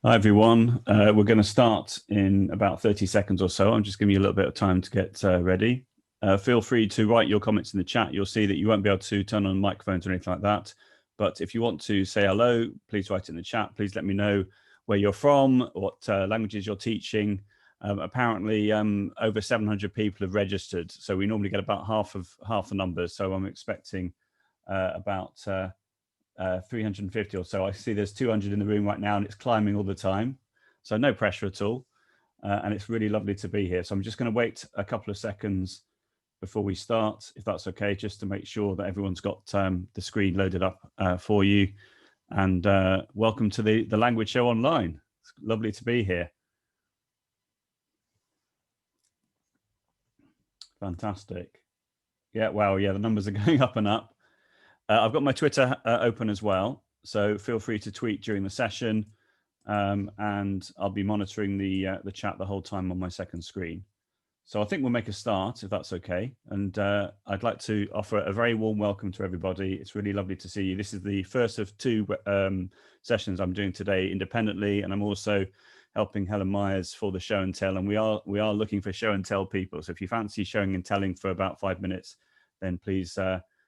Hi, everyone. We're going to start in about 30 seconds or so. I'm just giving you a little bit of time to get ready. Feel free to write your comments in the chat. You'll see that you won't be able to turn on microphones or anything like that. But if you want to say hello, please write it in the chat. Please let me know where you're from, what languages you're teaching. Apparently, over 700 people have registered. So we normally get about half the numbers. So I'm expecting about 350 or so. I see there's 200 in the room right now and it's climbing all the time. So no pressure at all. And it's really lovely to be here. So I'm just going to wait a couple of seconds before we start, if that's okay, just to make sure that everyone's got the screen loaded up for you. And welcome to the Language Show Online. It's lovely to be here. Fantastic. Yeah, wow, yeah, the numbers are going up and up. I've got my Twitter open as well, so feel free to tweet during the session, and I'll be monitoring the chat the whole time on my second screen. So I think we'll make a start, if that's okay. And I'd like to offer a very warm welcome to everybody. It's really lovely to see you. This is the first of two sessions I'm doing today independently, and I'm also helping Helen Myers for the show and tell. And we are looking for show and tell people. So if you fancy showing and telling for about 5 minutes, then please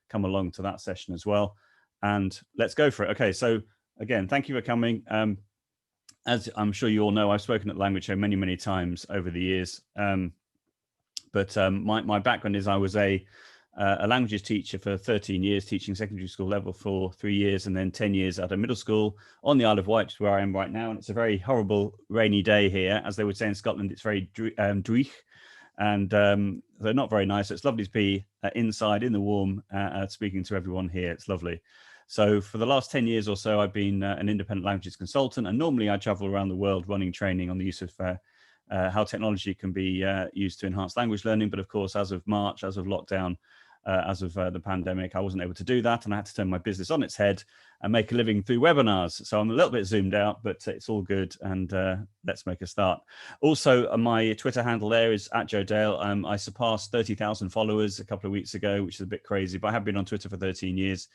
come along to that session as well. And let's go for it. Okay, so again, thank you for coming. As I'm sure you all know, I've spoken at the Language Show many, many times over the years. But my background is I was a languages teacher for 13 years, teaching secondary school level for 3 years, and then 10 years at a middle school on the Isle of Wight, where I am right now. And it's a very horrible rainy day here. As they would say in Scotland, it's very dreich. And they're not very nice. It's lovely to be inside in the warm, speaking to everyone here. It's lovely. So for the last 10 years or so, I've been an independent languages consultant. And normally I travel around the world running training on the use of how technology can be used to enhance language learning. But of course, as of March, as of lockdown, as of the pandemic, I wasn't able to do that. And I had to turn my business on its head and make a living through webinars. So I'm a little bit zoomed out, but it's all good. And let's make a start. Also, my Twitter handle there is @JoeDale. I surpassed 30,000 followers a couple of weeks ago, which is a bit crazy, but I have been on Twitter for 13 years.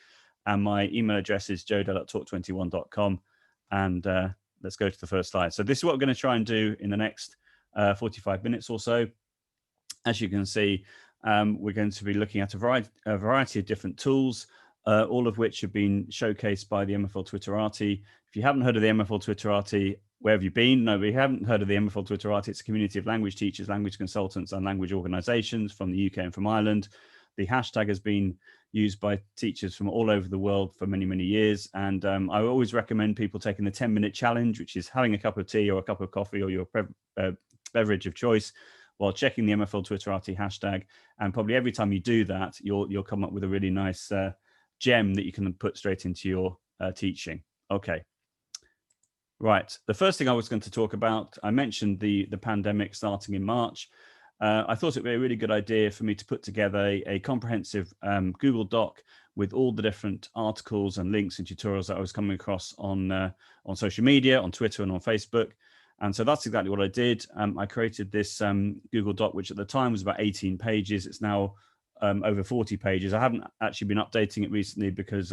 And my email address is joedale@talk21.com. And let's go to the first slide. So this is what we're going to try and do in the next 45 minutes or so. As you can see, we're going to be looking at a variety of different tools, all of which have been showcased by the MFL Twitterati. If you haven't heard of the MFL Twitterati, where have you been? No, we haven't heard of the MFL Twitterati. It's a community of language teachers, language consultants, and language organizations from the UK and from Ireland. The hashtag has been used by teachers from all over the world for many, many years. And I always recommend people taking the 10-minute challenge, which is having a cup of tea or a cup of coffee or your beverage of choice while checking the MFL Twitterati hashtag. And probably every time you do that, you'll come up with a really nice gem that you can put straight into your teaching. Okay. Right. The first thing I was going to talk about, I mentioned the pandemic starting in March. I thought it'd be a really good idea for me to put together a comprehensive Google Doc with all the different articles and links and tutorials that I was coming across on social media, on Twitter and on Facebook. And so that's exactly what I did. I created this Google Doc, which at the time was about 18 pages. It's now over 40 pages. I haven't actually been updating it recently because,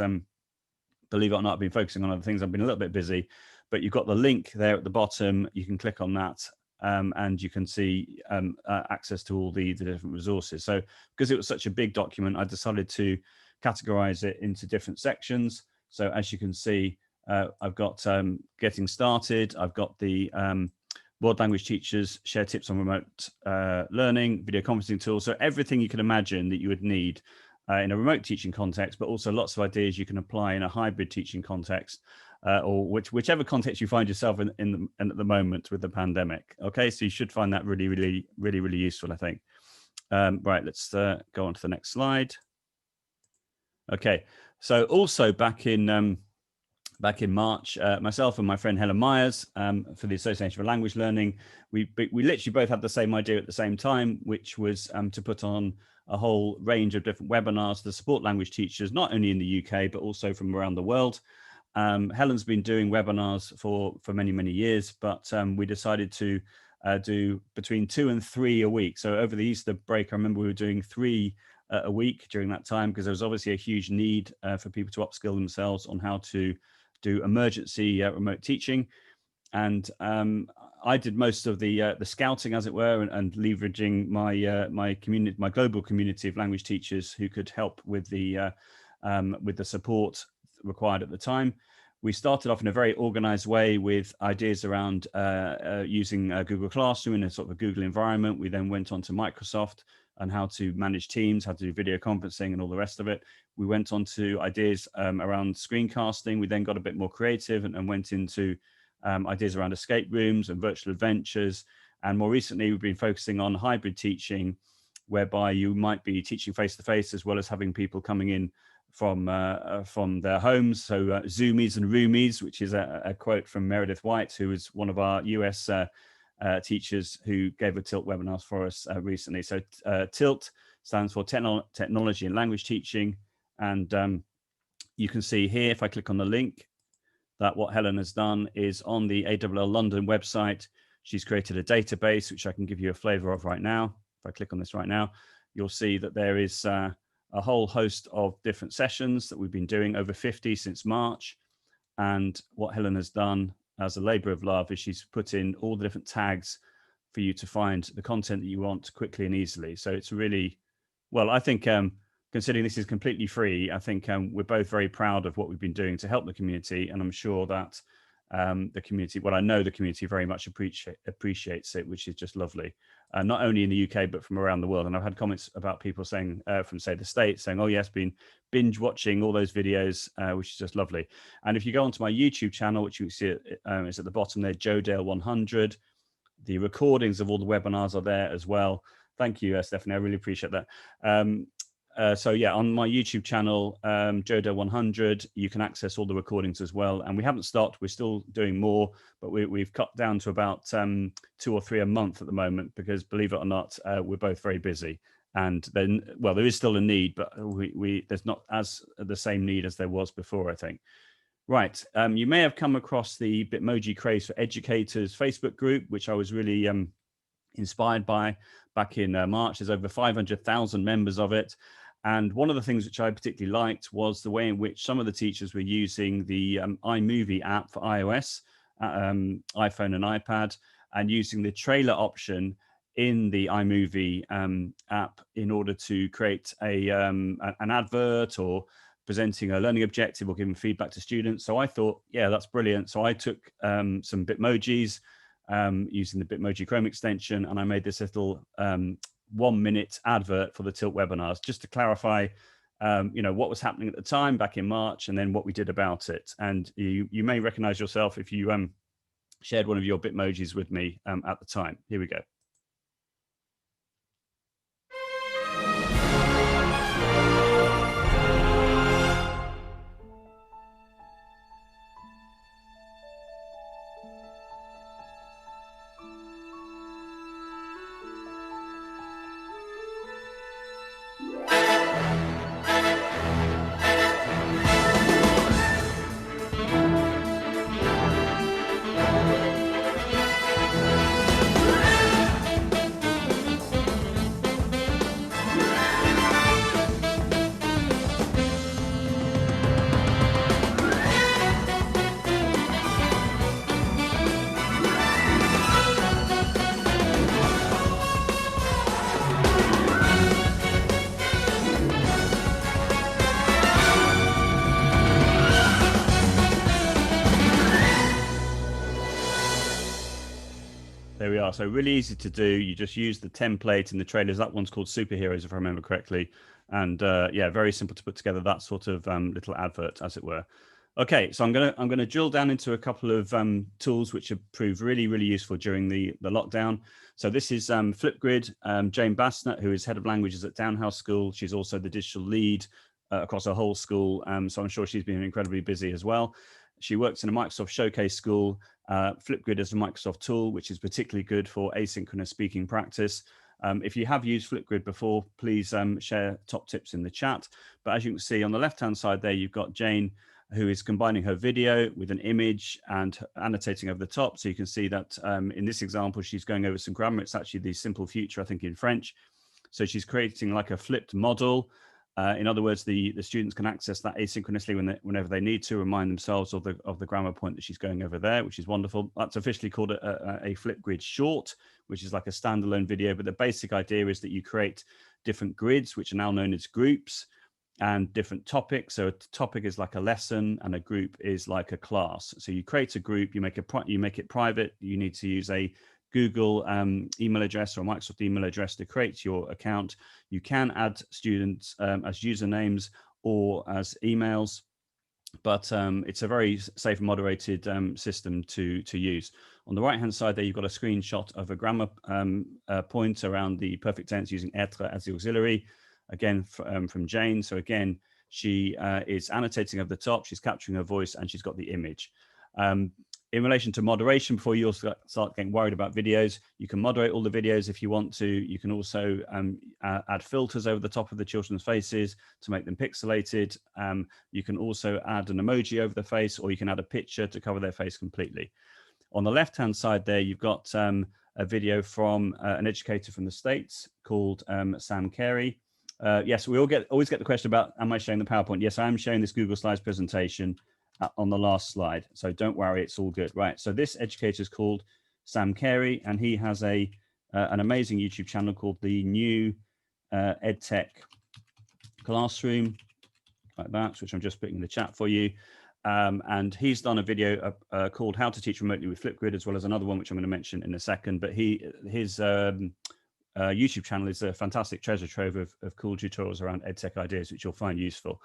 believe it or not, I've been focusing on other things. I've been a little bit busy, but you've got the link there at the bottom. You can click on that and you can see access to all the different resources. So because it was such a big document, I decided to categorize it into different sections. So as you can see, I've got getting started. I've got the World Language Teachers share tips on remote learning, video conferencing tools. So everything you can imagine that you would need in a remote teaching context, but also lots of ideas you can apply in a hybrid teaching context or whichever context you find yourself in at the moment with the pandemic. Okay, so you should find that really useful, I think. Right, let's go on to the next slide. Okay, so also back in March, myself and my friend Helen Myers for the Association for Language Learning, we literally both had the same idea at the same time, which was to put on a whole range of different webinars to support language teachers, not only in the UK, but also from around the world. Helen's been doing webinars for many years, but we decided to do between 2 and 3 a week. So over the Easter break, I remember we were doing 3 a week during that time, because there was obviously a huge need for people to upskill themselves on how to do emergency remote teaching. and I did most of the scouting, as it were, and leveraging my community, my global community of language teachers who could help with the support required at the time. We started off in a very organized way with ideas around using Google Classroom in a sort of a Google environment. We then went on to Microsoft and how to manage Teams, how to do video conferencing and all the rest of it. We went on to ideas around screencasting. We then got a bit more creative and went into ideas around escape rooms and virtual adventures. And more recently, we've been focusing on hybrid teaching, whereby you might be teaching face-to-face as well as having people coming in from their homes. So Zoomies and Roomies, which is a quote from Meredith White, who is one of our US teachers who gave a TILT webinar for us recently. So TILT stands for Technology and Language Teaching. And you can see here, if I click on the link, that what Helen has done is on the AWL London website, she's created a database, which I can give you a flavor of right now. If I click on this right now, you'll see that there is a whole host of different sessions that we've been doing, over 50 since March. And what Helen has done as a labor of love is she's put in all the different tags for you to find the content that you want quickly and easily. So it's really, well, I think considering this is completely free, I think we're both very proud of what we've been doing to help the community. And I'm sure that the community, well, I know the community very much appreciates it, which is just lovely. Not only in the UK, but from around the world. And I've had comments about people saying from, say, the States, saying, oh, yes, been binge watching all those videos, which is just lovely. And if you go onto my YouTube channel, which you see is at the bottom there, Jodale 100, the recordings of all the webinars are there as well. Thank you, Stephanie. I really appreciate that. So yeah, on my YouTube channel, Jodale 100, you can access all the recordings as well. And we haven't stopped, we're still doing more, but we've cut down to about 2 or 3 a month at the moment, because believe it or not, we're both very busy. And then, well, there is still a need, but there's not as the same need as there was before, I think. Right, you may have come across the Bitmoji Craze for Educators Facebook group, which I was really inspired by back in March. There's over 500,000 members of it. And one of the things which I particularly liked was the way in which some of the teachers were using the iMovie app for iOS, iPhone and iPad, and using the trailer option in the iMovie app in order to create an advert or presenting a learning objective or giving feedback to students. So I thought, yeah, that's brilliant. So I took some Bitmojis using the Bitmoji Chrome extension, and I made this little 1-minute advert for the TILT webinars, just to clarify, what was happening at the time back in March, and then what we did about it. And you may recognize yourself if you shared one of your Bitmojis with me at the time. Here we go. There we are. So really easy to do. You just use the template in the trailers. That one's called Superheroes, if I remember correctly. And yeah, very simple to put together that sort of little advert, as it were. Okay, so I'm gonna drill down into a couple of tools which have proved really, really useful during the lockdown. So this is Flipgrid. Jane Bassnett, who is head of languages at Downhouse School. She's also the digital lead across her whole school. So I'm sure she's been incredibly busy as well. She works in a Microsoft Showcase school. Flipgrid is a Microsoft tool, which is particularly good for asynchronous speaking practice. If you have used Flipgrid before, please share top tips in the chat. But as you can see on the left-hand side there, you've got Jane, who is combining her video with an image and annotating over the top. So you can see that in this example, she's going over some grammar. It's actually the simple future, I think, in French. So she's creating like a flipped model In other words, the students can access that asynchronously whenever they need to, remind themselves of the grammar point that she's going over there, which is wonderful. That's officially called a Flipgrid short, which is like a standalone video. But the basic idea is that you create different grids, which are now known as groups, and different topics. So a topic is like a lesson, and a group is like a class. So you create a group, you make it private. You need to use a Google email address or Microsoft email address to create your account. You can add students as usernames or as emails, but it's a very safe and moderated system to use. On the right hand side there, you've got a screenshot of a grammar point around the perfect tense using être as the auxiliary, again from Jane. So again, she is annotating over the top, she's capturing her voice, and she's got the image. In relation to moderation, before you also start getting worried about videos, you can moderate all the videos if you want to. You can also add filters over the top of the children's faces to make them pixelated. You can also add an emoji over the face, or you can add a picture to cover their face completely. On the left-hand side there, you've got a video from an educator from the States called Sam Carey. Yes, we always get the question about, am I showing the PowerPoint? Yes, I am showing this Google Slides presentation on the last slide, so don't worry, it's all good. Right, so this educator is called Sam Carey, and he has an amazing YouTube channel called the New EdTech Classroom, like that, which I'm just putting in the chat for you. And he's done a video called How to Teach Remotely with Flipgrid, as well as another one which I'm going to mention in a second. But his YouTube channel is a fantastic treasure trove of cool tutorials around EdTech ideas, which you'll find useful.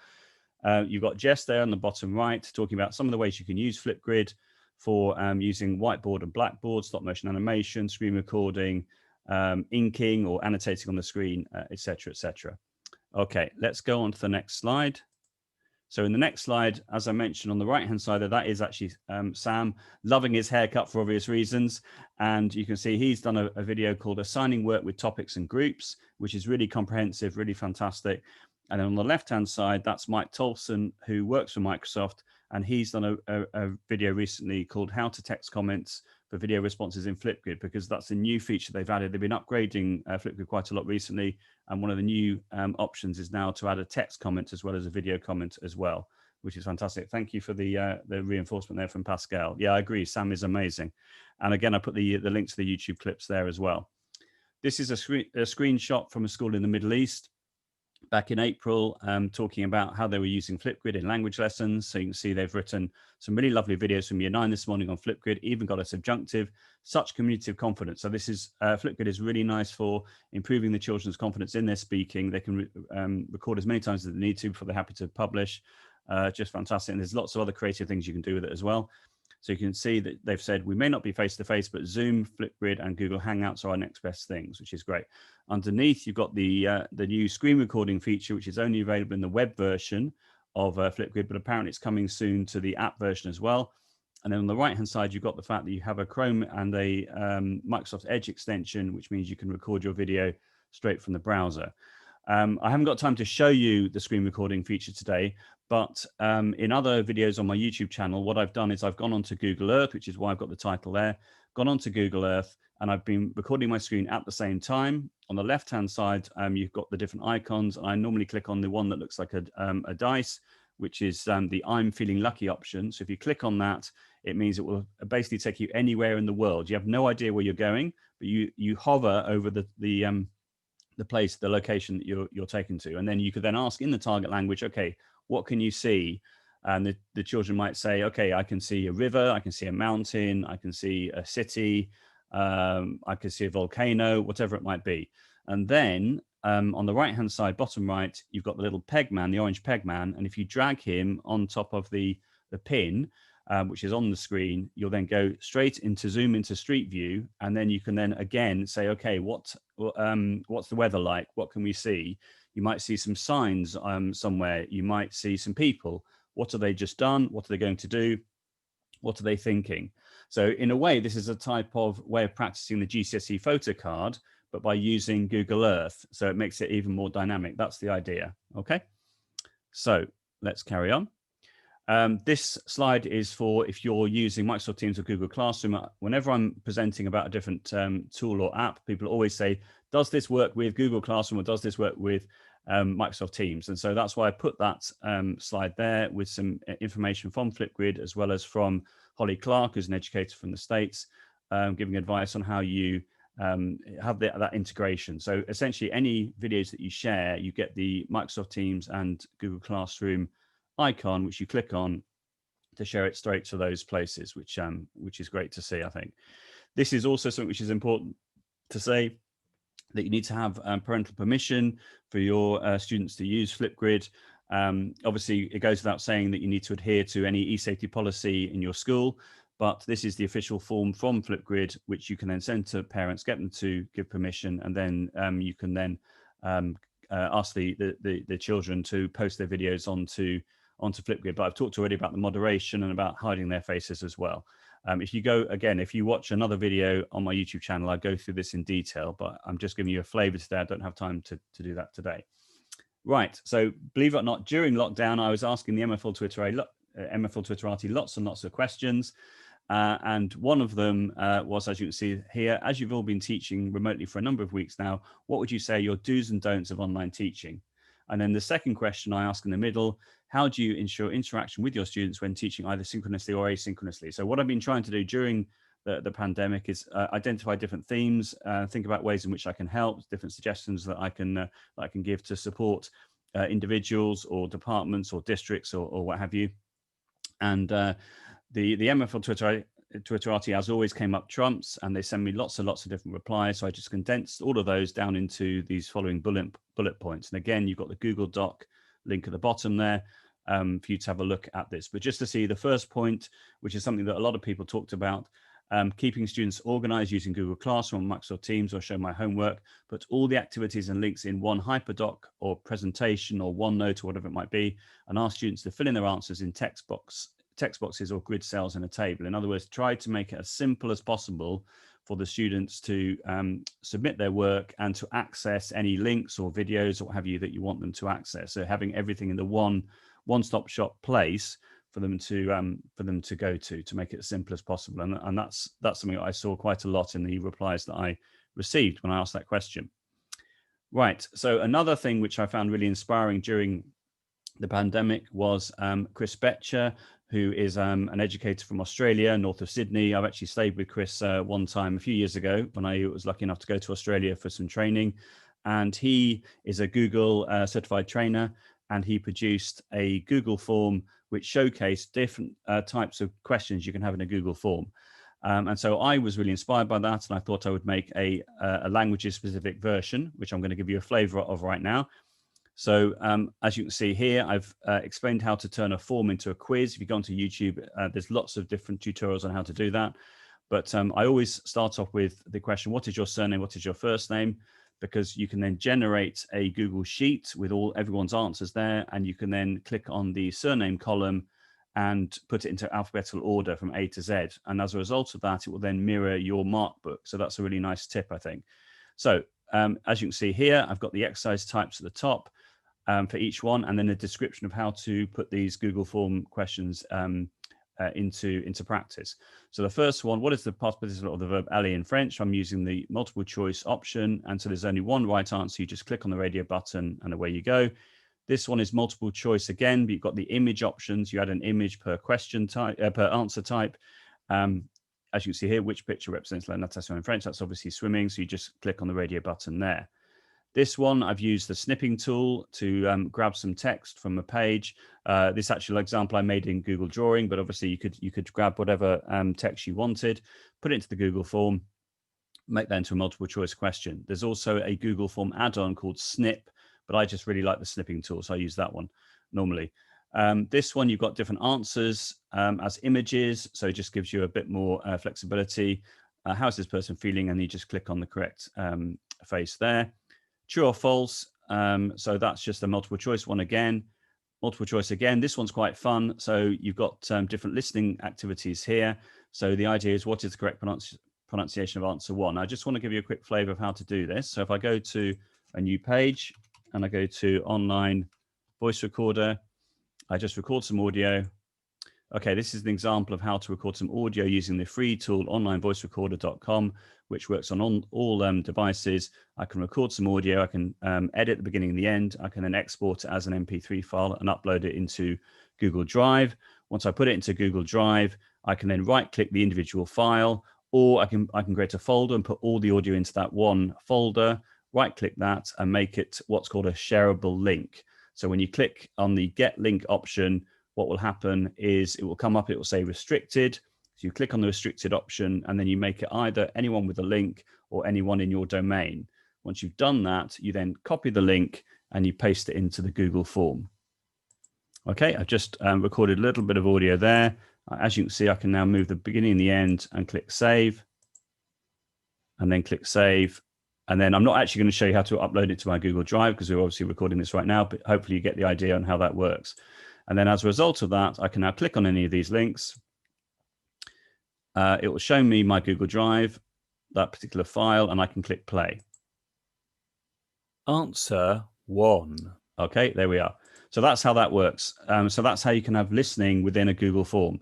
You've got Jess there on the bottom right talking about some of the ways you can use Flipgrid for using whiteboard and blackboard, stop motion animation, screen recording, inking or annotating on the screen, etc., etc. Okay, let's go on to the next slide. So in the next slide, as I mentioned on the right-hand side there, that is actually Sam loving his haircut for obvious reasons. And you can see he's done a video called Assigning Work with Topics and Groups, which is really comprehensive, really fantastic. And then on the left-hand side, that's Mike Tolson, who works for Microsoft, and he's done a video recently called How to Text Comments for Video Responses in Flipgrid, because that's a new feature they've added. They've been upgrading Flipgrid quite a lot recently, and one of the new options is now to add a text comment as well as a video comment as well, which is fantastic. Thank you for the reinforcement there from Pascal. Yeah, I agree, Sam is amazing. And again, I put the link to the YouTube clips there as well. This is a screenshot from a school in the Middle East back in April, talking about how they were using Flipgrid in language lessons. So you can see they've written some really lovely videos from Year 9 this morning on Flipgrid, even got a subjunctive, such communicative confidence. So this is, Flipgrid is really nice for improving the children's confidence in their speaking. They can record as many times as they need to before they're happy to publish. Just fantastic. And there's lots of other creative things you can do with it as well. So you can see that they've said, we may not be face-to-face, but Zoom, Flipgrid, and Google Hangouts are our next best things, which is great. Underneath, you've got the new screen recording feature, which is only available in the web version of Flipgrid, but apparently it's coming soon to the app version as well. And then on the right-hand side, you've got the fact that you have a Chrome and a Microsoft Edge extension, which means you can record your video straight from the browser. I haven't got time to show you the screen recording feature today, but in other videos on my YouTube channel, what I've done is I've gone onto Google Earth, which is why I've got the title there, gone onto Google Earth, and I've been recording my screen at the same time. On the left-hand side, you've got the different icons. I normally click on the one that looks like a dice, which is the I'm feeling lucky option. So if you click on that, it means it will basically take you anywhere in the world. You have no idea where you're going, but you hover over the place, the location that you're taken to. And then you could then ask in the target language, okay, what can you see? And the children might say, okay, I can see a river, I can see a mountain, I can see a city, I can see a volcano, whatever it might be. And then on the right-hand side, bottom right, you've got the little peg man, the orange peg man. And if you drag him on top of the pin, which is on the screen, you'll then go straight into zoom into Street View. And then you can then again say, okay, what's the weather like? What can we see? You might see some signs somewhere. You might see some people. What have they just done? What are they going to do? What are they thinking? So in a way, this is a type of way of practicing the GCSE photo card, but by using Google Earth. So it makes it even more dynamic. That's the idea. Okay. So let's carry on. This slide is for if you're using Microsoft Teams or Google Classroom. Whenever I'm presenting about a different tool or app, people always say, does this work with Google Classroom or does this work with Microsoft Teams. And so that's why I put that slide there with some information from Flipgrid, as well as from Holly Clark, who's an educator from the States, giving advice on how you have that integration. So essentially any videos that you share, you get the Microsoft Teams and Google Classroom icon, which you click on to share it straight to those places, which is great to see, I think. This is also something which is important to say, that you need to have parental permission for your students to use Flipgrid. Obviously, it goes without saying that you need to adhere to any e-safety policy in your school, but this is the official form from Flipgrid, which you can then send to parents, get them to give permission, and then you can then ask the children to post their videos onto Flipgrid. But I've talked already about the moderation and about hiding their faces as well. If you go, again, if you watch another video on my YouTube channel, I go through this in detail, but I'm just giving you a flavor today. I don't have time to do that today. Right, so believe it or not, during lockdown, I was asking the MFL Twitterati lots and lots of questions. And one of them was, as you can see here, as you've all been teaching remotely for a number of weeks now, what would you say are your do's and don'ts of online teaching? And then the second question I ask in the middle, how do you ensure interaction with your students when teaching either synchronously or asynchronously? So what I've been trying to do during the pandemic is identify different themes, think about ways in which I can help, different suggestions that I can give to support individuals or departments or districts or what have you. And the MFL Twitterati, as always, came up trumps, and they send me lots and lots of different replies. So I just condensed all of those down into these following bullet points. And again, you've got the Google Doc link at the bottom there for you to have a look at this. But just to see the first point, which is something that a lot of people talked about, keeping students organized using Google Classroom, Microsoft Teams, or Show My Homework, put all the activities and links in one hyperdoc or presentation or OneNote or whatever it might be, and ask students to fill in their answers in text boxes or grid cells in a table. In other words, try to make it as simple as possible for the students to submit their work and to access any links or videos or what have you that you want them to access. So having everything in the one-stop shop place for them to go to make it as simple as possible. And that's something that I saw quite a lot in the replies that I received when I asked that question. Right. So another thing which I found really inspiring during the pandemic was Chris Betcher, who is an educator from Australia, north of Sydney. I've actually stayed with Chris one time a few years ago when I was lucky enough to go to Australia for some training. And he is a Google certified trainer, and he produced a Google form which showcased different types of questions you can have in a Google form. And so I was really inspired by that, and I thought I would make a language-specific version, which I'm going to give you a flavor of right now. So as you can see here, I've explained how to turn a form into a quiz. If you go onto YouTube, there's lots of different tutorials on how to do that. But I always start off with the question, what is your surname? What is your first name? Because you can then generate a Google Sheet with everyone's answers there. And you can then click on the surname column and put it into alphabetical order from A to Z. And as a result of that, it will then mirror your mark book. So that's a really nice tip, I think. So as you can see here, I've got the exercise types at the top for each one, and then a description of how to put these Google form questions into practice. So the first one, what is the past participle of the verb aller in French? I'm using the multiple choice option, and so there's only one right answer. You just click on the radio button and away you go. This one is multiple choice again, but you've got the image options. You add an image per question type, per answer type. As you can see here, which picture represents la natation in French? That's obviously swimming, so you just click on the radio button there. This one, I've used the snipping tool to grab some text from a page. This actual example I made in Google Drawing, but obviously you could grab whatever text you wanted, put it into the Google form, make that into a multiple choice question. There's also a Google form add-on called Snip, but I just really like the snipping tool, so I use that one normally. This one, you've got different answers as images, so it just gives you a bit more flexibility. How's this person feeling? And you just click on the correct face there. True or false, so that's just a multiple choice one again. Multiple choice again, this one's quite fun. So you've got different listening activities here. So the idea is, what is the correct pronunciation of answer one? I just want to give you a quick flavor of how to do this. So if I go to a new page and I go to online voice recorder, I just record some audio. Okay, this is an example of how to record some audio using the free tool onlinevoicerecorder.com, which works on all devices. I can record some audio, I can edit the beginning and the end, I can then export it as an MP3 file and upload it into Google Drive. Once I put it into Google Drive, I can then right-click the individual file, or I can create a folder and put all the audio into that one folder, right-click that and make it what's called a shareable link. So when you click on the Get Link option, what will happen is it will come up, it will say restricted. So you click on the restricted option and then you make it either anyone with a link or anyone in your domain. Once you've done that, you then copy the link and you paste it into the Google form. Okay, I've just recorded a little bit of audio there. As you can see, I can now move the beginning and the end and click save. And then click save. And then I'm not actually going to show you how to upload it to my Google Drive because we're obviously recording this right now, but hopefully you get the idea on how that works. And then as a result of that, I can now click on any of these links. It will show me my Google Drive, that particular file, and I can click play. Answer 1. Okay, there we are. So that's how that works. So that's how you can have listening within a Google form.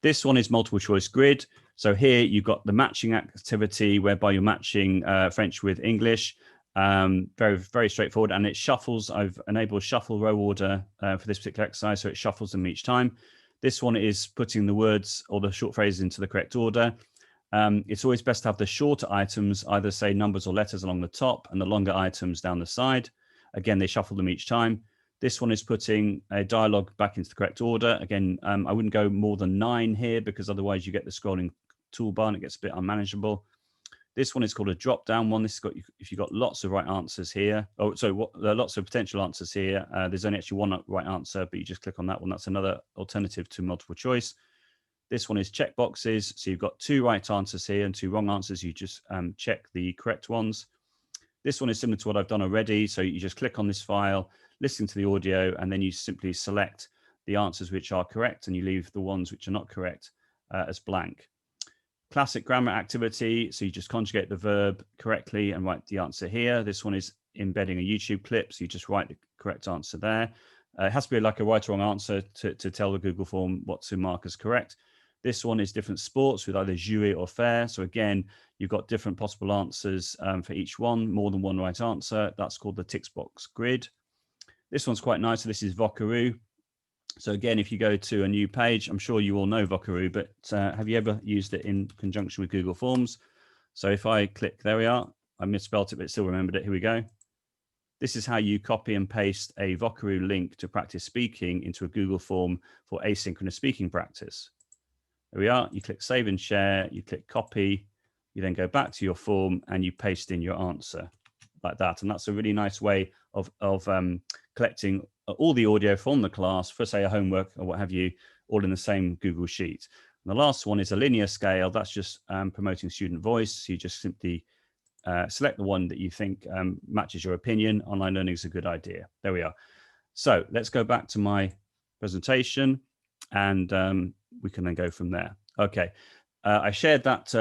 This one is multiple choice grid. So here you've got the matching activity whereby you're matching French with English. Very, very straightforward. And it shuffles. I've enabled shuffle row order for this particular exercise. So it shuffles them each time. This one is putting the words or the short phrases into the correct order. It's always best to have the shorter items, either say numbers or letters along the top and the longer items down the side. Again, they shuffle them each time. This one is putting a dialogue back into the correct order. Again, I wouldn't go more than 9 here because otherwise you get the scrolling toolbar and it gets a bit unmanageable. This one is called a drop down one. This has got, if you've got lots of right answers here. Oh, so lots of potential answers here. There's only actually one right answer, but you just click on that one. That's another alternative to multiple choice. This one is check boxes. So you've got 2 right answers here and 2 wrong answers. You just check the correct ones. This one is similar to what I've done already. So you just click on this file, listen to the audio, and then you simply select the answers which are correct and you leave the ones which are not correct as blank. Classic grammar activity. So you just conjugate the verb correctly and write the answer here. This one is embedding a YouTube clip. So you just write the correct answer there. It has to be like a right or wrong answer to tell the Google form what to mark as correct. This one is different sports with either jouer or faire. So again, you've got different possible answers for each one, more than one right answer. That's called the tick box grid. This one's quite nice. So this is Vockaroo. So again, if you go to a new page, I'm sure you all know Vockaroo, but have you ever used it in conjunction with Google Forms? So if I click, there we are. I misspelled it, but still remembered it. Here we go. This is how you copy and paste a Vockaroo link to practice speaking into a Google form for asynchronous speaking practice. There we are. You click save and share, you click copy, you then go back to your form and you paste in your answer like that. And that's a really nice way of collecting all the audio from the class for, say, a homework or what have you, all in the same Google Sheet. And the last one is a linear scale. That's just promoting student voice. So you just simply select the one that you think matches your opinion. Online learning is a good idea. There we are. So let's go back to my presentation and we can then go from there. Okay, I shared that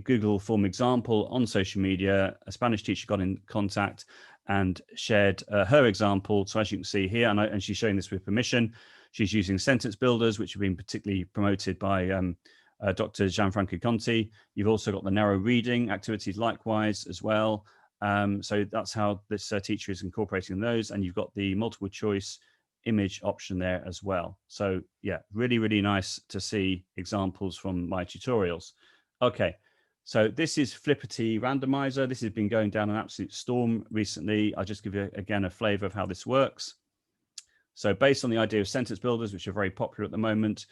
Google form example on social media. A Spanish teacher got in contact and shared her example. So as you can see here, and she's showing this with permission, she's using sentence builders, which have been particularly promoted by Dr. Gianfranco Conti. You've also got the narrow reading activities likewise as well. So that's how this teacher is incorporating those. And you've got the multiple choice image option there as well. So yeah, really, really nice to see examples from my tutorials. Okay, so this is Flippity Randomizer. This has been going down an absolute storm recently. I'll just give you again a flavor of how this works. So based on the idea of sentence builders, which are very popular at the moment,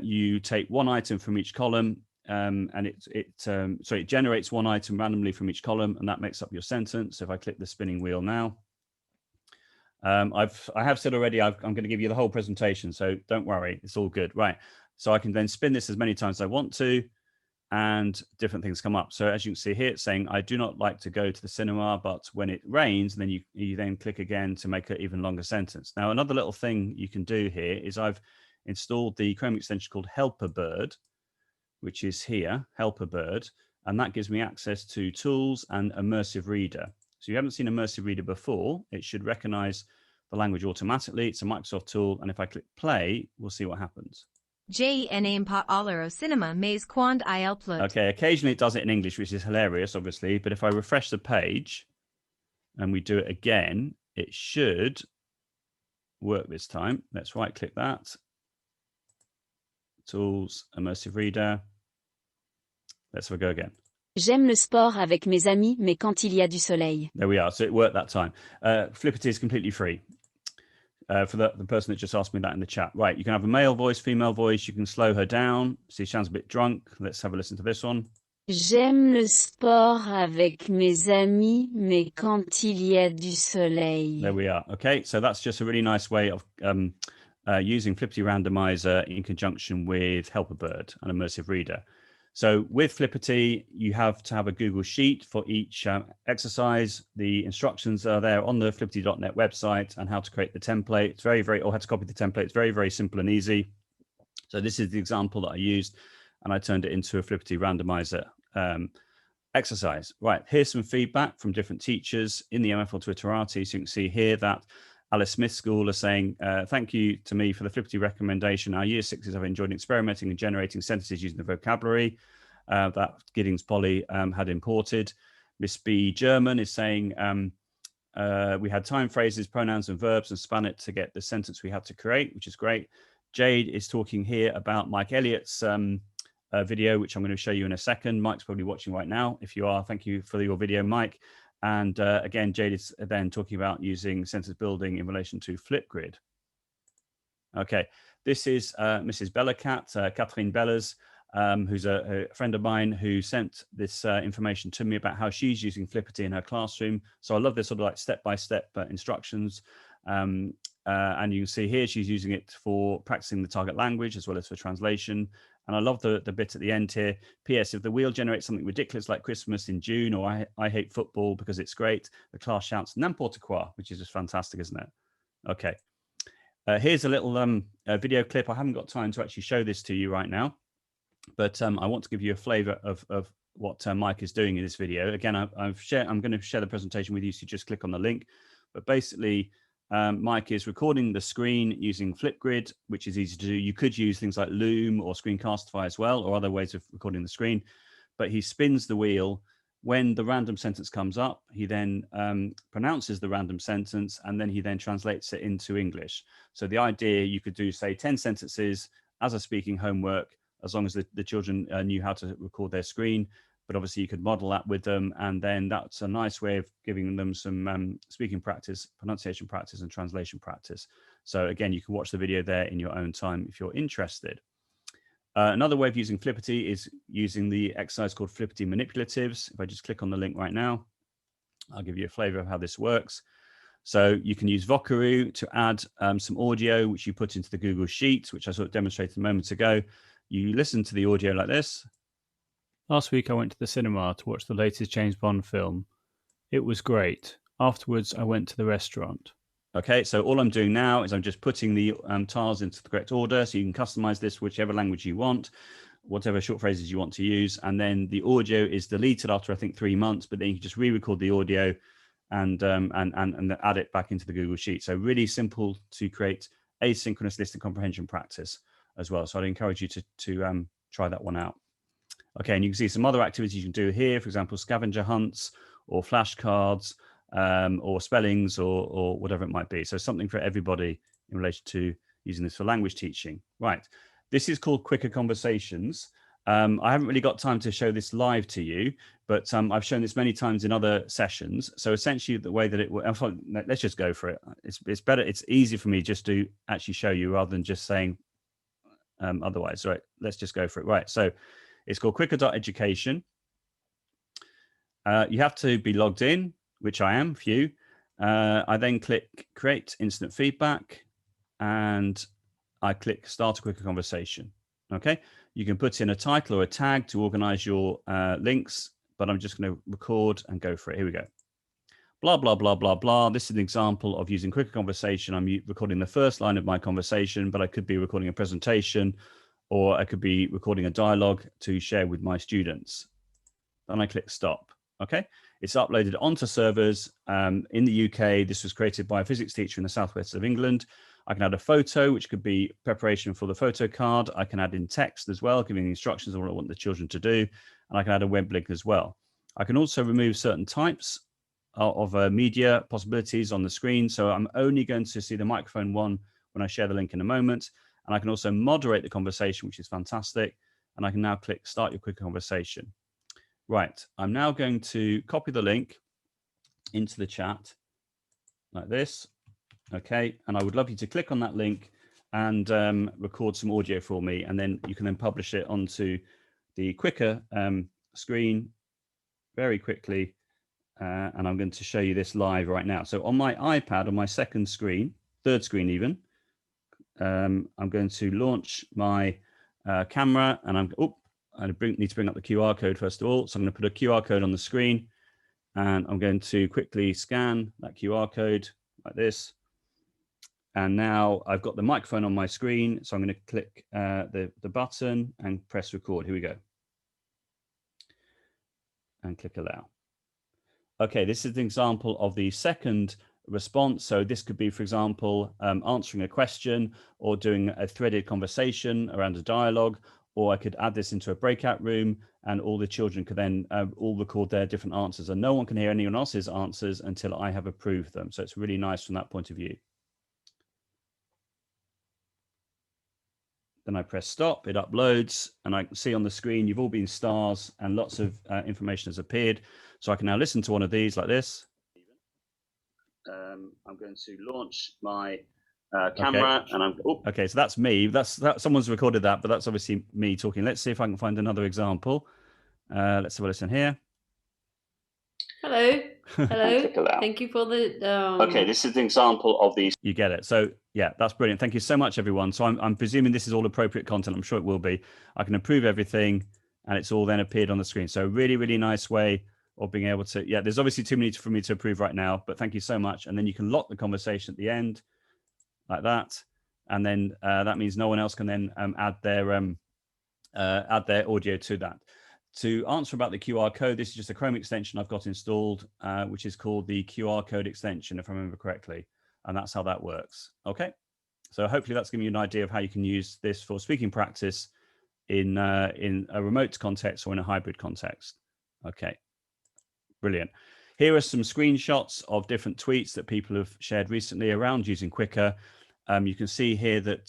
you take one item from each column and it generates one item randomly from each column, and that makes up your sentence. So if I click the spinning wheel now, I have said already, I'm going to give you the whole presentation, so don't worry, it's all good. Right, so I can then spin this as many times as I want to, and different things come up. So as you can see here, it's saying, I do not like to go to the cinema, but when it rains, and then you then click again to make an even longer sentence. Now, another little thing you can do here is I've installed the Chrome extension called Helper Bird, which is here, Helper Bird, and that gives me access to tools and Immersive Reader. So you haven't seen Immersive Reader before, it should recognize the language automatically. It's a Microsoft tool. And if I click play, we'll see what happens. cinema mais quando il pleut. Okay, occasionally it does it in English, which is hilarious, obviously. But if I refresh the page and we do it again, it should work this time. Let's right click that. Tools, immersive reader. Let's go again. J'aime le sport avec mes amis, mais quand il y a du soleil. There we are. So it worked that time. Flipgrid is completely free. For the person that just asked me that in the chat. Right, you can have a male voice, female voice. You can slow her down. See, she sounds a bit drunk. Let's have a listen to this one. J'aime le sport avec mes amis, mais quand il y a du soleil. There we are. Okay, so that's just a really nice way of using Flipgrid Randomizer in conjunction with Helper-Bird, an immersive reader. So with Flipgrid, you have to have a Google Sheet for each exercise. The instructions are there on the flipgrid.net website and how to create the template. It's or how to copy the template. It's very, very simple and easy. So this is the example that I used, and I turned it into a Flipgrid Randomizer exercise. Right, here's some feedback from different teachers in the MFL Twitterati. So you can see here that Alice Smith School are saying, thank you to me for the Flipgrid recommendation. Our year sixes have enjoyed experimenting and generating sentences using the vocabulary that Giddings Polly had imported. Miss B German is saying, we had time phrases, pronouns and verbs and span it to get the sentence we had to create, which is great. Jade is talking here about Mike Elliott's video, which I'm going to show you in a second. Mike's probably watching right now. If you are, thank you for your video, Mike. And again, Jade is then talking about using sentence building in relation to Flipgrid. Okay, this is Mrs. Bellacat, Catherine Bellas, who's a friend of mine who sent this information to me about how she's using Flipgrid in her classroom. So I love this sort of like step-by-step instructions. And you can see here she's using it for practicing the target language as well as for translation. And I love the bit at the end here. P.S. If the wheel generates something ridiculous like Christmas in June or I hate football because it's great, the class shouts n'importe quoi, which is just fantastic, isn't it? Okay. Here's a little video clip. I haven't got time to actually show this to you right now, but I want to give you a flavor of what Mike is doing in this video. Again, I'm going to share the presentation with you, so just click on the link. But basically, Mike is recording the screen using Flipgrid, which is easy to do. You could use things like Loom or Screencastify as well, or other ways of recording the screen. But he spins the wheel. When the random sentence comes up, he then pronounces the random sentence, and then he then translates it into English. So the idea, you could do, say, 10 sentences as a speaking homework, as long as the children knew how to record their screen. But obviously you could model that with them, and then that's a nice way of giving them some speaking practice, pronunciation practice, and translation practice. So again, you can watch the video there in your own time if you're interested. Another way of using Flipgrid is using the exercise called Flipgrid Manipulatives. If I just click on the link right now, I'll give you a flavor of how this works. So you can use Vocaroo to add some audio, which you put into the Google Sheet, which I sort of demonstrated a moment ago. You listen to the audio like this. Last week I went to the cinema to watch the latest James Bond film. It was great. Afterwards, I went to the restaurant. Okay, so all I'm doing now is I'm just putting the tiles into the correct order. So you can customize this whichever language you want, whatever short phrases you want to use. And then the audio is deleted after, I think, 3 months, but then you can just re-record the audio and add it back into the Google Sheet. So really simple to create asynchronous listening comprehension practice as well. So I'd encourage you to try that one out. Okay, and you can see some other activities you can do here, for example, scavenger hunts or flashcards or spellings or whatever it might be. So something for everybody in relation to using this for language teaching. Right, this is called QWIQR Conversations. I haven't really got time to show this live to you, but I've shown this many times in other sessions. So essentially the way that it works, let's just go for it. It's better, it's easy for me just to actually show you rather than just saying otherwise. Right, let's just go for it. Right, so it's called QWIQR.education. You have to be logged in, which I am, for you. I then click Create Instant Feedback, and I click Start a QWIQR Conversation. Okay, you can put in a title or a tag to organize your links, but I'm just going to record and go for it. Here we go. Blah, blah, blah, blah, blah. This is an example of using QWIQR Conversation. I'm recording the first line of my conversation, but I could be recording a presentation, or I could be recording a dialogue to share with my students. Then I click stop. Okay, it's uploaded onto servers. In the UK, this was created by a physics teacher in the southwest of England. I can add a photo, which could be preparation for the photo card. I can add in text as well, giving instructions on what I want the children to do. And I can add a web link as well. I can also remove certain types of media possibilities on the screen. So I'm only going to see the microphone one when I share the link in a moment. And I can also moderate the conversation, which is fantastic. And I can now click Start Your Quick Conversation. Right, I'm now going to copy the link into the chat like this. Okay, and I would love you to click on that link and record some audio for me, and then you can then publish it onto the QWIQR screen very quickly. And I'm going to show you this live right now. So on my iPad, on my second screen, third screen even, I'm going to launch my camera, and I need to bring up the QR code first of all. So I'm going to put a QR code on the screen, and I'm going to quickly scan that QR code like this. And now I've got the microphone on my screen. So I'm going to click the button and press record. Here we go. And click allow. Okay, this is an example of the second response. So this could be, for example, answering a question or doing a threaded conversation around a dialogue, or I could add this into a breakout room and all the children could then all record their different answers, and no one can hear anyone else's answers until I have approved them. So it's really nice from that point of view. Then I press stop, it uploads, and I can see on the screen, you've all been stars and lots of information has appeared. So I can now listen to one of these like this. I'm going to launch my camera, and okay, so that's me. That's someone's recorded that, but that's obviously me talking. Let's see if I can find another example. Let's have a listen here. Hello. Hello. Thank you for the Okay, this is an example of these. You get it. So yeah, that's brilliant. Thank you so much, everyone. So I'm presuming this is all appropriate content. I'm sure it will be. I can approve everything, and it's all then appeared on the screen. So really, really nice way of being able to, yeah, there's obviously too many for me to approve right now, but thank you so much. And then you can lock the conversation at the end like that. And then that means no one else can then add their audio to that. To answer about the QR code, this is just a Chrome extension I've got installed, which is called the QR code extension, if I remember correctly. And that's how that works. Okay. So hopefully that's giving you an idea of how you can use this for speaking practice in a remote context or in a hybrid context. Okay. Brilliant. Here are some screenshots of different tweets that people have shared recently around using QWIQR. You can see here that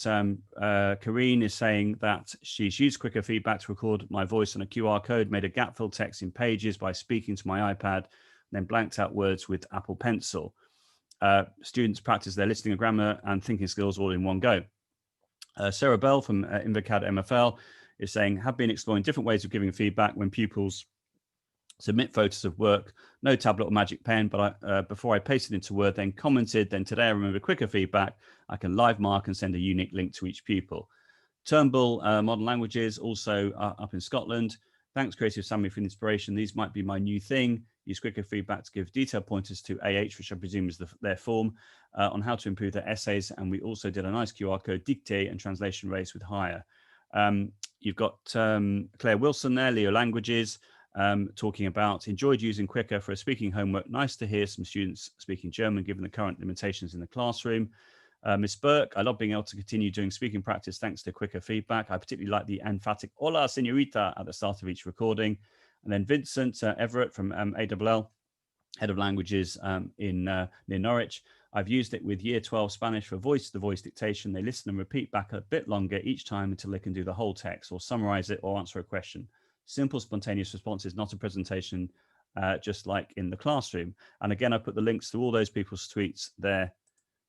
Karine is saying that she's used QWIQR feedback to record my voice on a QR code, made a gap-filled text in Pages by speaking to my iPad, then blanked out words with Apple Pencil. Students practice their listening and grammar and thinking skills all in one go. Sarah Bell from Invocad MFL is saying, have been exploring different ways of giving feedback when pupils submit photos of work, no tablet or magic pen, but before I pasted into Word, then commented, then today I remember QWIQR feedback, I can live mark and send a unique link to each pupil. Turnbull Modern Languages, also up in Scotland. Thanks, Creative Sammy, for the inspiration. These might be my new thing. Use QWIQR feedback to give detailed pointers to AH, which I presume is their form, on how to improve their essays. And we also did a nice QR code dictate and translation race with Hire. You've got Claire Wilson there, Leo Languages, talking about enjoyed using QWIQR for a speaking homework. Nice to hear some students speaking German given the current limitations in the classroom. Miss Burke, I love being able to continue doing speaking practice thanks to QWIQR feedback. I particularly like the emphatic "Hola, señorita" at the start of each recording. And then Vincent Everett from AWL, Head of Languages near Norwich. I've used it with Year 12 Spanish for voice-to-voice dictation. They listen and repeat back a bit longer each time until they can do the whole text or summarize it or answer a question. Simple, spontaneous responses, not a presentation, just like in the classroom. And again, I put the links to all those people's tweets there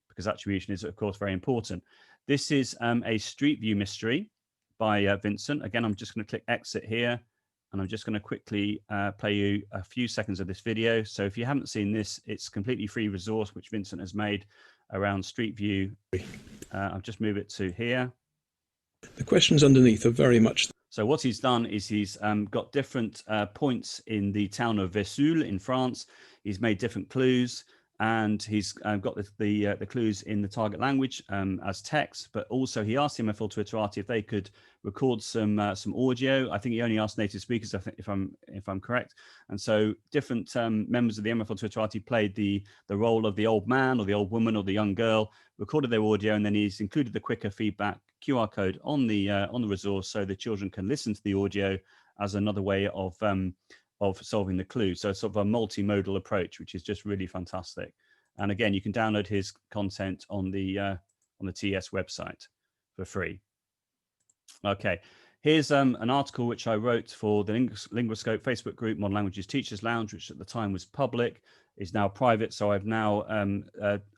because attribution is, of course, very important. This is a Street View mystery by Vincent. Again, I'm just going to click exit here, and I'm just going to quickly play you a few seconds of this video. So if you haven't seen this, it's a completely free resource which Vincent has made around Street View. I'll just move it to here. The questions underneath are very much... So what he's done is he's got different points in the town of Vesoul in France. He's made different clues. and he's got the clues in the target language as text, but also he asked the MFL Twitterati if they could record some audio. I think he only asked native speakers, I think, if I'm correct. And so different members of the MFL Twitterati played the role of the old man or the old woman or the young girl, recorded their audio, and then he's included the QWIQR feedback QR code on the resource so the children can listen to the audio as another way of solving the clue. So it's sort of a multimodal approach, which is just really fantastic. And again, you can download his content on the TES website for free. Okay, here's an article which I wrote for the Linguoscope Facebook group, Modern Languages Teachers Lounge, which at the time was public, is now private. So I've now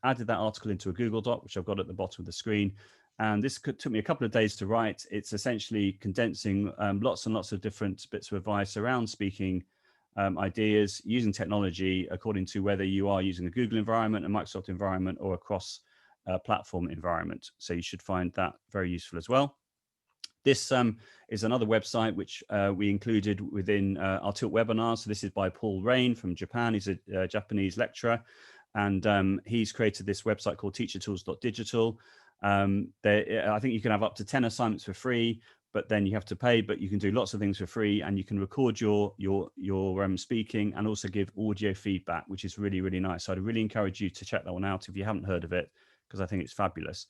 added that article into a Google Doc, which I've got at the bottom of the screen. And this took me a couple of days to write. It's essentially condensing lots and lots of different bits of advice around speaking ideas using technology according to whether you are using a Google environment, a Microsoft environment, or a cross-platform environment. So you should find that very useful as well. This is another website which we included within our Tilt webinars. So this is by Paul Rain from Japan. He's a Japanese lecturer, and he's created this website called teachertools.digital. I think you can have up to 10 assignments for free, but then you have to pay, but you can do lots of things for free, and you can record your speaking and also give audio feedback, which is really, really nice. So I'd really encourage you to check that one out if you haven't heard of it, because I think it's fabulous.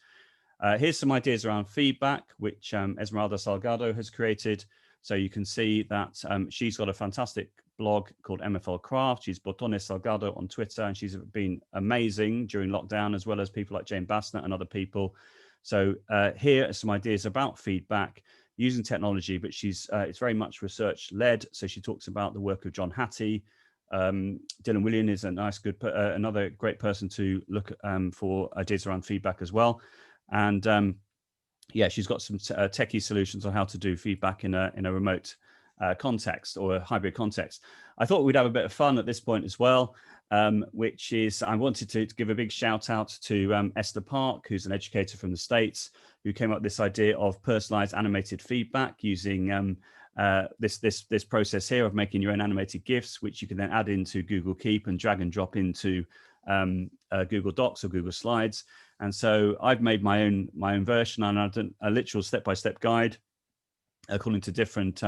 Here's some ideas around feedback, which Esmeralda Salgado has created. So you can see that she's got a fantastic blog called MFL Craft. She's Botones Salgado on Twitter, and she's been amazing during lockdown, as well as people like Jane Bassnett and other people. So here are some ideas about feedback using technology, but it's very much research led. So she talks about the work of John Hattie. Dylan William is a nice, another great person to look for ideas around feedback as well. And yeah, she's got some techie solutions on how to do feedback in a remote context or a hybrid context. I thought we'd have a bit of fun at this point as well, which is I wanted to give a big shout out to Esther Park, who's an educator from the States, who came up with this idea of personalized animated feedback using this process here of making your own animated GIFs, which you can then add into Google Keep and drag and drop into Google Docs or Google Slides. And so I've made my own version, and I've done a literal step-by-step guide according to different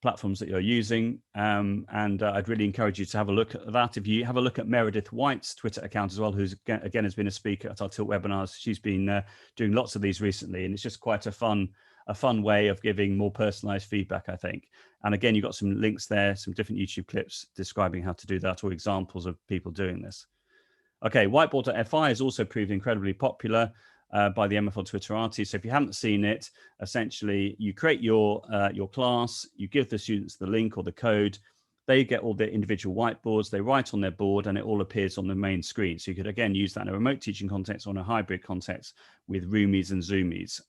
platforms that you're using. And I'd really encourage you to have a look at that. If you have a look at Meredith White's Twitter account as well, who's again has been a speaker at our Tilt webinars. She's been doing lots of these recently, and it's just quite a fun way of giving more personalized feedback, I think. And again, you've got some links there, some different YouTube clips describing how to do that, or examples of people doing this. Okay, Whiteboard.fi has also proved incredibly popular by the MFL Twitterati. So if you haven't seen it, essentially you create your class, you give the students the link or the code, they get all their individual whiteboards, they write on their board, and it all appears on the main screen. So you could again use that in a remote teaching context or in a hybrid context with Roomies and Zoomies.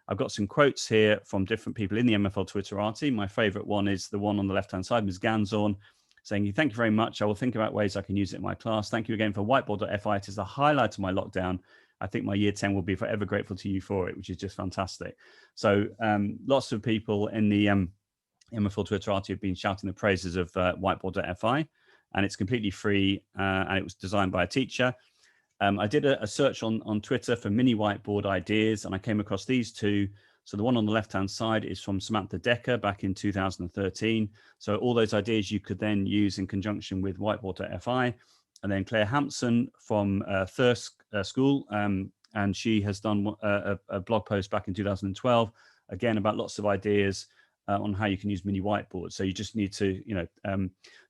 I've got some quotes here from different people in the MFL Twitterati. My favorite one is the one on the left-hand side, Ms. Ganzorn, saying, thank you very much. I will think about ways I can use it in my class. Thank you again for Whiteboard.fi. It is the highlight of my lockdown. I think my year 10 will be forever grateful to you for it, which is just fantastic. So lots of people in the MFL Twitterati have been shouting the praises of Whiteboard.fi, and it's completely free, and it was designed by a teacher. I did a search on Twitter for mini whiteboard ideas, and I came across these two. So the one on the left-hand side is from Samantha Decker back in 2013. So all those ideas you could then use in conjunction with Whiteboard.fi. And then Claire Hampson from Thirsk School, and she has done a blog post back in 2012, again, about lots of ideas on how you can use mini whiteboards. So you just need to,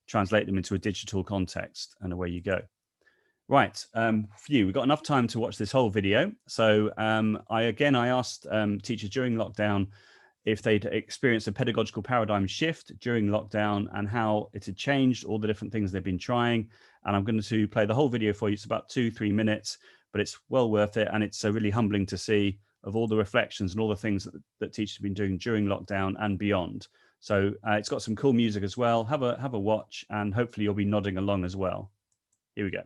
translate them into a digital context, and away you go. Right, we've got enough time to watch this whole video. So I asked teachers during lockdown if they'd experienced a pedagogical paradigm shift during lockdown and how it had changed, all the different things they've been trying. And I'm going to play the whole video for you. It's about 2-3 minutes, but it's well worth it. And it's really humbling to see of all the reflections and all the things that teachers have been doing during lockdown and beyond. So it's got some cool music as well. Have a watch, and hopefully you'll be nodding along as well. Here we go.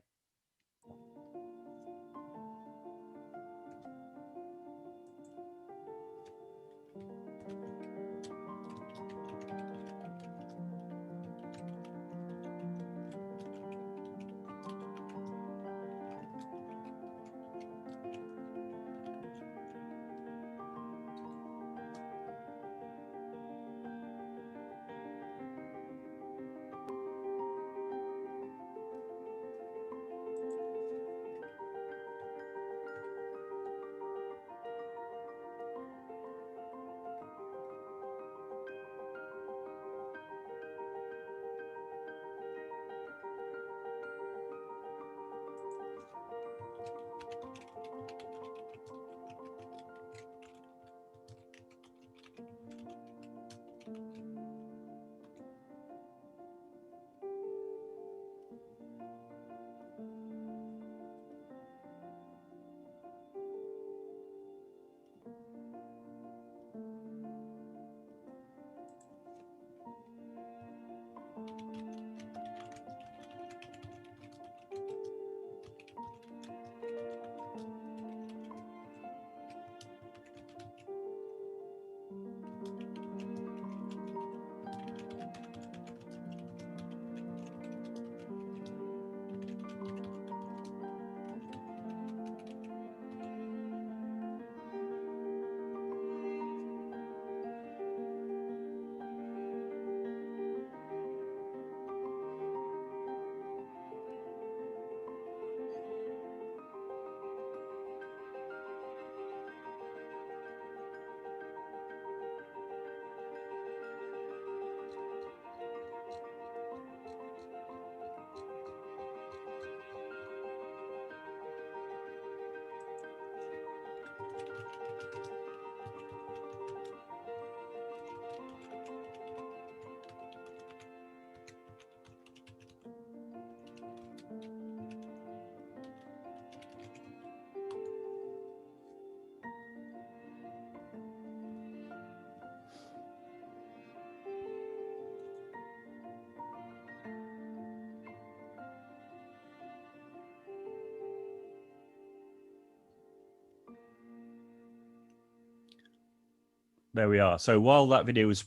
There we are. So while that video was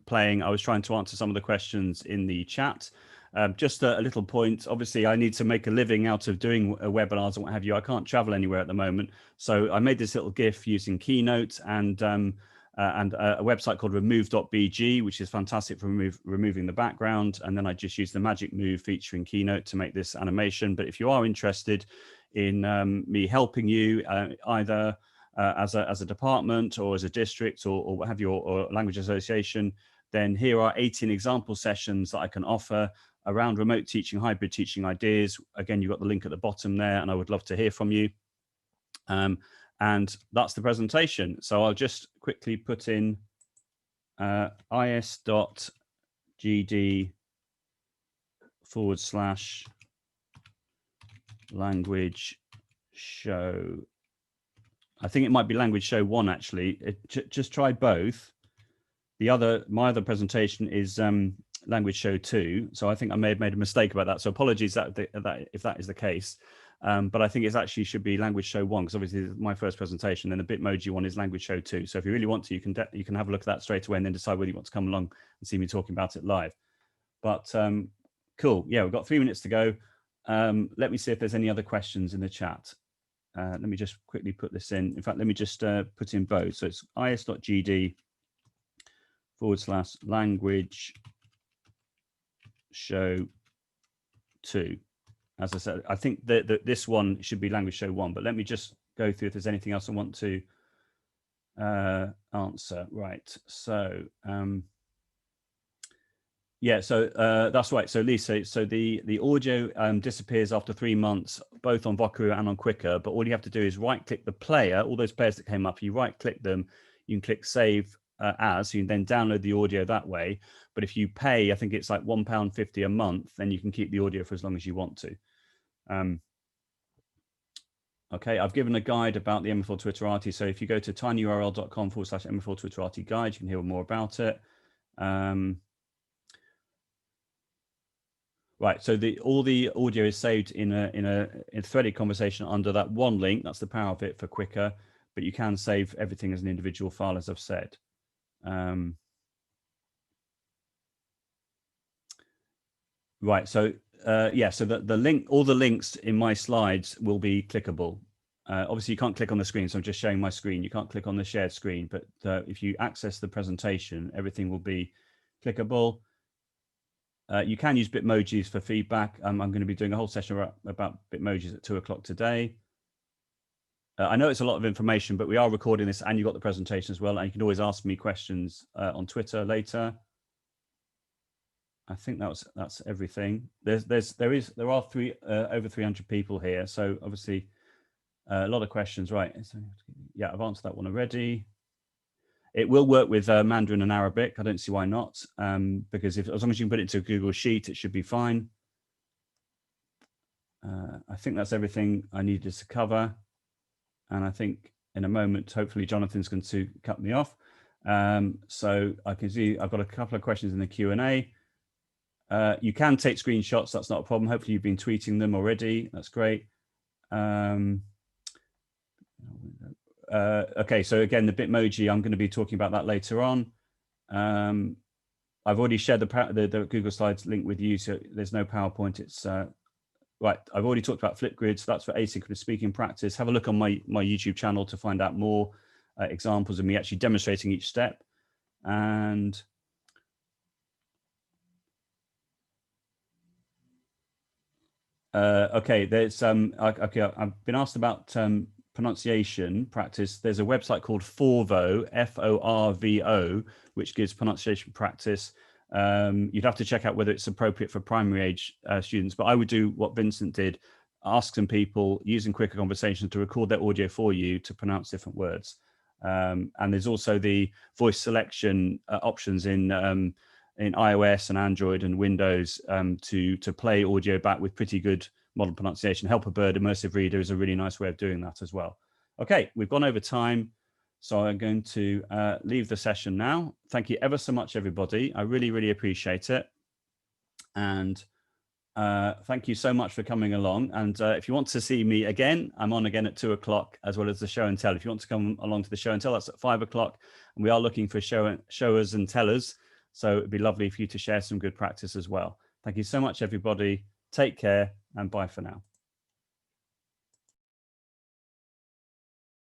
playing, I was trying to answer some of the questions in the chat. Just a little point. Obviously, I need to make a living out of doing webinars and what have you. I can't travel anywhere at the moment. So I made this little GIF using Keynote and a website called remove.bg, which is fantastic for removing the background. And then I just use the magic move feature in Keynote to make this animation. But if you are interested in me helping you either as a department or as a district or what have you, or language association, then here are 18 example sessions that I can offer around remote teaching, hybrid teaching ideas. Again, you've got the link at the bottom there, and I would love to hear from you. And that's the presentation. So I'll just quickly put in is.gd/language show. I think it might be language show 1 actually. Just try both. My other presentation is language show 2. So I think I may have made a mistake about that. So apologies that if that is the case. But I think it actually should be language show 1 because obviously this is my first presentation. Then the Bitmoji one is language show 2. So if you really want to, you can have a look at that straight away and then decide whether you want to come along and see me talking about it live. But cool. Yeah, we've got 3 minutes to go. Let me see if there's any other questions in the chat. Let me just quickly put this in. In fact, let me just put in both. So it's is.gd/language show 2. As I said, I think that this one should be language show 1, but let me just go through if there's anything else I want to answer. Right. So yeah, so that's right. So Lisa, so the audio disappears after 3 months, both on Vocaroo and on QWIQR, but all you have to do is right click the player, all those players that came up, you right click them, you can click save as, so you can then download the audio that way. But if you pay, I think it's like £1.50 a month, then you can keep the audio for as long as you want to. Okay, I've given a guide about the MFL Twitterati. So if you go to tinyurl.com/MFL Twitterati guide, you can hear more about it. Right, so all the audio is saved in a threaded conversation under that one link. That's the power of it for QWIQR, but you can save everything as an individual file, as I've said. Right, so yeah, so the link, all the links in my slides will be clickable. Obviously, you can't click on the screen, so I'm just showing my screen. You can't click on the shared screen, but if you access the presentation, everything will be clickable. You can use Bitmojis for feedback. I'm going to be doing a whole session about Bitmojis at 2 o'clock today. I know it's a lot of information, but we are recording this and you've got the presentation as well. And you can always ask me questions on Twitter later. I think that's everything. There are over 300 people here. So obviously a lot of questions, right? Yeah, I've answered that one already. It will work with Mandarin and Arabic. I don't see why not, because as long as you can put it into a Google Sheet, it should be fine. I think that's everything I needed to cover. And I think in a moment, hopefully Jonathan's going to cut me off. So I can see I've got a couple of questions in the Q&A. You can take screenshots. That's not a problem. Hopefully you've been tweeting them already. That's great. Okay, so again, the Bitmoji, I'm going to be talking about that later on. I've already shared the Google Slides link with you, so there's no PowerPoint. It's right. I've already talked about Flipgrid, so that's for asynchronous speaking practice. Have a look on my YouTube channel to find out more examples of me actually demonstrating each step. And okay, there's okay, I've been asked about pronunciation practice. There's a website called Forvo, Forvo, which gives pronunciation practice. You'd have to check out whether it's appropriate for primary age students, but I would do what Vincent did, ask some people using QWIQR Conversations to record their audio for you to pronounce different words. And there's also the voice selection options in iOS and Android and Windows to play audio back with pretty good model pronunciation. Help a Bird Immersive Reader is a really nice way of doing that as well. Okay, we've gone over time, so I'm going to leave the session now. Thank you ever so much, everybody. I really, really appreciate it. And Thank you so much for coming along. And if you want to see me again, I'm on again at 2 o'clock, as well as the show and tell. If you want to come along to the show and tell, that's at 5 o'clock. And we are looking for showers and tellers. So it'd be lovely for you to share some good practice as well. Thank you so much, everybody. Take care and bye for now.